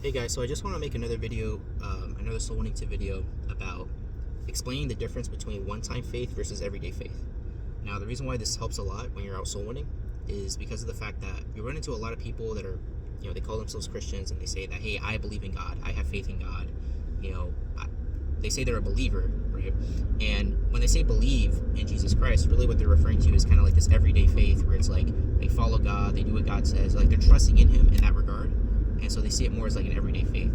Hey guys, so I just want to make another video, another soul winning tip video about explaining the difference between one-time faith versus everyday faith. Now, the reason why this helps a lot when you're out soul winning is because of the fact that you run into a lot of people that are, they call themselves Christians and they say that, hey, I believe in God, I have faith in God. They say they're a believer, right? And when they say believe in Jesus Christ, really what they're referring to is kind of like this everyday faith where it's like they follow God, they do what God says, like they're trusting in Him in that regard. And so they see it more as like an everyday faith,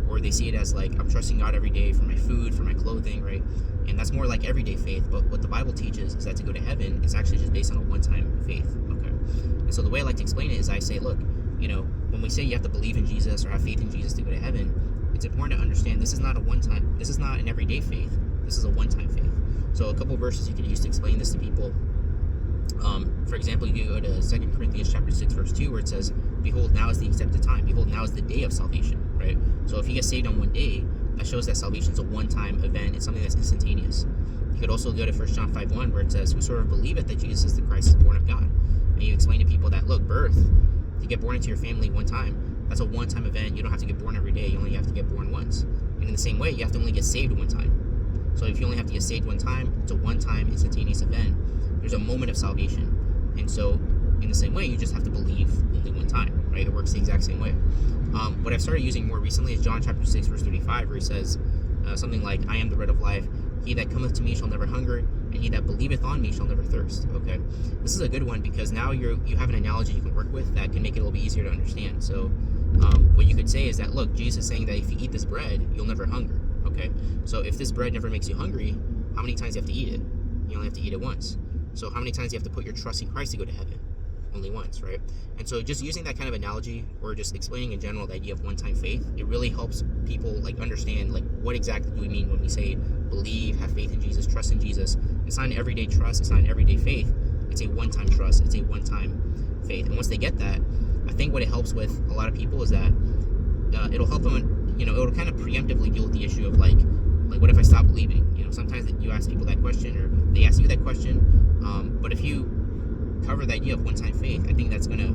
or they see it as like, I'm trusting God every day for my food, for my clothing, right? And that's more like everyday faith. But what the Bible teaches is that to go to heaven is actually just based on a one-time faith, okay? And so the way I like to explain it is I say, look, when we say you have to believe in Jesus or have faith in Jesus to go to heaven, it's important to understand this is not an everyday faith. This is a one-time faith. So a couple of verses you can use to explain this to people. For example, you go to 2 Corinthians chapter 6, verse 2, where it says, behold, now is the accepted time. Behold, now is the day of salvation, right? So if you get saved on one day, that shows that salvation is a one-time event. It's something that's instantaneous. You could also go to 1 John 5:1, where it says, whosoever believeth that Jesus is the Christ is born of God. And you explain to people that, look, birth, to get born into your family one time, that's a one-time event. You don't have to get born every day. You only have to get born once. And in the same way, you have to only get saved one time. So if you only have to get saved one time, it's a one-time instantaneous event. There's a moment of salvation. And so in the same way, you just have to believe only one time, right? It works the exact same way. What I've started using more recently is John chapter 6, verse 35, where he says something like, I am the bread of life. He that cometh to me shall never hunger, and he that believeth on me shall never thirst. Okay, this is a good one because now you have an analogy you can work with that can make it a little bit easier to understand. So what you could say is that, look, Jesus is saying that if you eat this bread, you'll never hunger. Okay, so if this bread never makes you hungry, how many times do you have to eat it? You only have to eat it once. So how many times do you have to put your trust in Christ to go to heaven? Only once, right? And so just using that kind of analogy, or just explaining in general the idea of one-time faith, it really helps people like understand like what exactly do we mean when we say believe, have faith in Jesus, trust in Jesus. It's not an everyday trust, it's not an everyday faith, it's a one-time trust, it's a one-time faith. And once they get that, I think what it helps with a lot of people is that it'll help them, it'll kind of preemptively deal with the issue of like what if I stop believing? Sometimes you ask people that question, or they ask you that question, but if you cover the idea of one-time faith, I think that's going to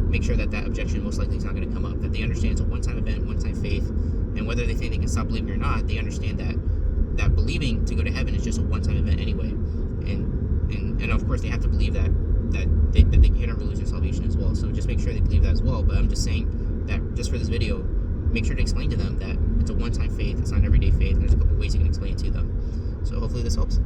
make sure that objection most likely is not going to come up, that they understand it's a one-time event, one-time faith, and whether they think they can stop believing or not, they understand that believing to go to heaven is just a one-time event anyway, and of course they have to believe that they can never lose their salvation as well. So just make sure they believe that as well. But I'm just saying that just for this video, make sure to explain to them that it's a one-time faith, it's not an everyday faith, and there's a couple ways you can explain it to them. So hopefully this helps.